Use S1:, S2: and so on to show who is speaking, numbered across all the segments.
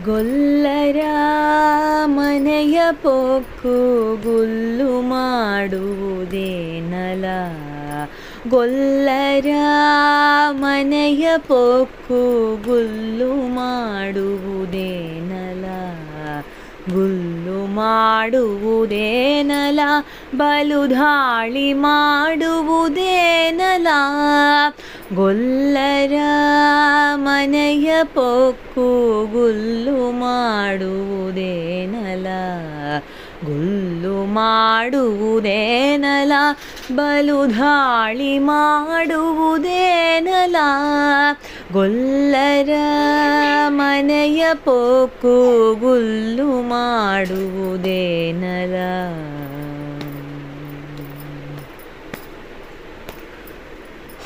S1: ಗೊಲ್ಲರ ಮನೆಯ ಪೊಕ್ಕು ಗುಲ್ಲು ಮಾಡುವುದೇನಲ. ಗೊಲ್ಲರ ಮನೆಯ ಪೊಕ್ಕು ಗುಲ್ಲು ಮಾಡುವುದೇನಲ. ಗುಲ್ಲು ಮಾಡುವುದೇನಲ ಬಲು ಧಾಳಿ ಮಾಡುವುದೇನಲ. ಗೊಲ್ಲರ ಮನೆಯ ಪೊಕ್ಕು ಗುಲ್ಲು ಮಾಡುವುದೇನಲ. ಗುಲ್ಲು ಮಾಡುವುದೇನಲ ಬಲು ಧಾಳಿ ಮಾಡುವುದೇನಲ. ಗೊಲ್ಲರ ಮನೆಯ ಪೊಕ್ಕು ಗುಲ್ಲು ಮಾಡುವುದೇನಲ.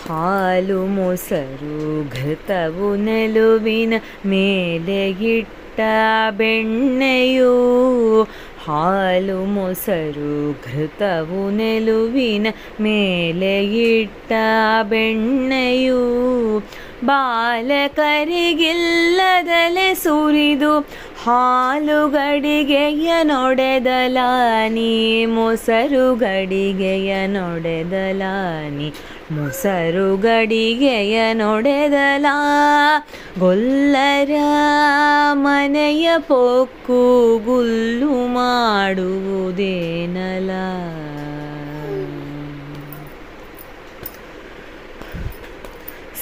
S1: ಹಾಲು ಮೊಸರು ಘೃತವು ನೆಲುವಿನ ಮೇಲೆ ಇಟ್ಟ ಬೆಣ್ಣೆಯು. ಹಾಲು ಮೊಸರು ಘೃತವು ನೆಲುವಿನ ಮೇಲೆ ಇಟ್ಟ ಬೆಣ್ಣೆಯು. ಬಾಲಕರಿಗಿಲ್ಲದಲೆ ಸುರಿದು ಹಾಲು ಗಡಿಗೆಯ ನೊಡೆದಲಾನಿ. ಮೊಸರು ಗಡಿಗೆಯ ನೊಡೆದಲಾನಿ. ಮೊಸರು ಗಡಿಗೆಯ ನೊಡೆದಲ. ಗೊಲ್ಲರ ಮನೆಯ ಪೊಕ್ಕು ಗುಲ್ಲು ಮಾಡುವುದೇನಲ.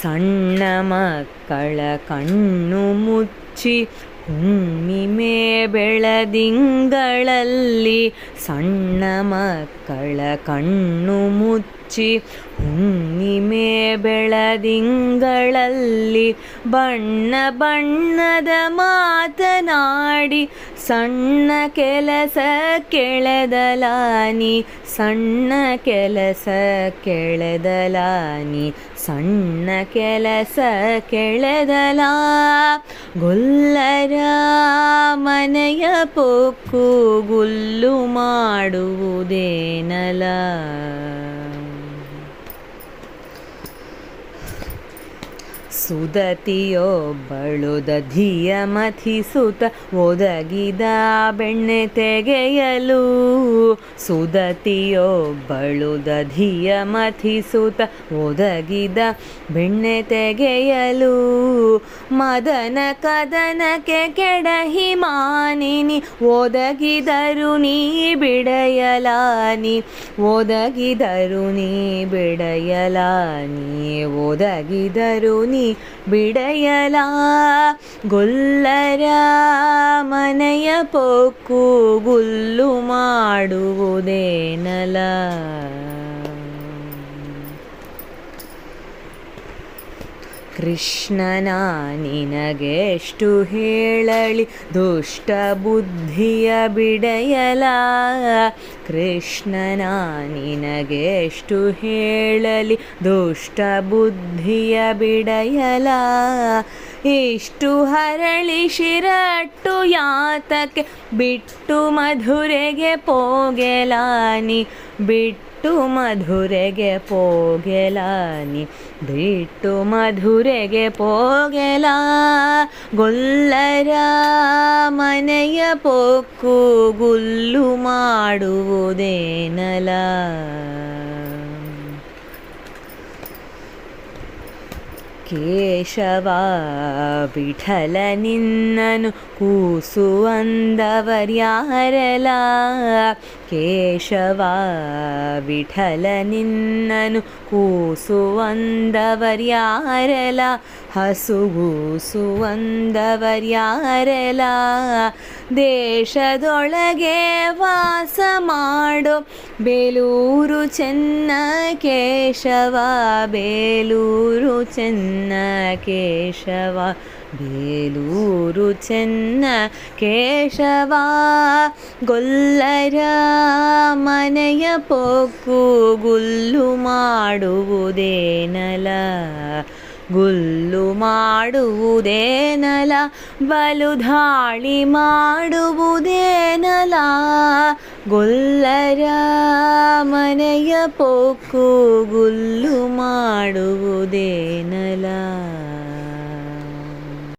S1: ಸಣ್ಣ ಮಕ್ಕಳ ಕಣ್ಣು ಮುಚ್ಚಿ ಹುಣ್ಣಿಮೆ ಬೆಳದಿಂಗಳಲ್ಲಿ. ಸಣ್ಣ ಮಕ್ಕಳ ಕಣ್ಣು ಮುಚ್ಚಿ ಹುಣ್ಣಿಮೆ ಬೆಳದಿಂಗಳಲ್ಲಿ. ಬಣ್ಣ ಬಣ್ಣದ ಮಾತನಾಡಿ ಸಣ್ಣ ಕೆಲಸ ಕೆಳೆದಲಾನಿ. ಸಣ್ಣ ಕೆಲಸ ಕೆಳೆದಲಾನಿ. ಸಣ್ಣ ಕೆಲಸ ಕೆಳೆದಲ. ಗೊಲ್ಲರ ಮನೆಯ ಪೊಕ್ಕು ಗುಲ್ಲು ಮಾಡುವುದೇನಲ. ಸುದತಿಯೊಬ್ಬಳು ದಧಿಯ ಮಥಿಸುತ್ತ ಒದಗಿದ ಬೆಣ್ಣೆ ತೆಗೆಯಲು. ಸುದತಿಯೊಬ್ಬಳು ದಧಿಯ ಮಥಿಸುತ್ತ ಒದಗಿದ ಬೆಣ್ಣೆ ತೆಗೆಯಲು. ಮದನ ಕದನಕ್ಕೆ ಕೆಡಹಿ ಮಾನಿನಿ ಒದಗಿದರು ನೀ ಬಿಡೆಯಲಾನಿ. ಒದಗಿದರು ನೀ ಬಿಡೆಯಲಾನಿ. ಒದಗಿದರು ನೀ ಬಿಡೆಯಲ. ಗೊಲ್ಲರ ಮನೆಯ ಪೊಕ್ಕು ಗುಲ್ಲು ಮಾಡುವುದೇನಲ. ಕೃಷ್ಣನ ನಿನಗೆಷ್ಟು ಹೇಳಲಿ ದುಷ್ಟ ಬುದ್ಧಿಯ ಬಿಡೆಯಲ. ಕೃಷ್ಣನ ನಿನಗೆಷ್ಟು ಹೇಳಲಿ ದುಷ್ಟ ಬುದ್ಧಿಯ ಬಿಡೆಯಲ. ಇಷ್ಟು ಹರಳಿ ಶಿರಟ್ಟು ಯಾತಕ್ಕೆ ಬಿಟ್ಟು ಮಧುರೆಗೆ ಪೋಗೆಲಾನಿ. ಬಿಟ್ಟು ಮಧುರೆಗೆ ಪೋಗೆಲಾನಿ. ಬಿಟ್ಟು ಮಧುರೆಗೆ ಪೋಗೆಲ. ಗೊಲ್ಲರ ಮನೆಯ ಪೊಕ್ಕು ಗುಲ್ಲು ಮಾಡುವುದೇನಲ. ಕೇಶವ ವಿಠಲ ನಿನ್ನನು ಕೂಸು ಅಂದವರ್ಯಾರಲ. ಕೇಶವ ವಿಠಲ ನಿನ್ನನು ಕೂಸು ಅಂದವರ್ಯಾರಲ. ಹಸುಗೂಸು ಅಂದವರ್ಯಾರಲ. ದೇಶದೊಳಗೆ ವಾಸ ಮಾಡೋ ಬೇಲೂರು ಚೆನ್ನ ಕೇಶವ. ಬೇಲೂರು ಚೆನ್ನ ಕೇಶವ. ಬೇಲೂರು ಚೆನ್ನ ಕೇಶವ. ಗೊಲ್ಲರ ಮನೆಯ ಪೊಕ್ಕು ಗುಲ್ಲು ಮಾಡುವುದೇನಲ. ಗುಲ್ಲು ಮಾಡುವುದೇನಲ ಬಲು ಧಾಳಿ ಮಾಡುವುದೇನಲ. ಗೊಲ್ಲರ ಮನೆಯ ಪೊಕ್ಕು ಗುಲ್ಲು ಮಾಡುವುದೇನಲ.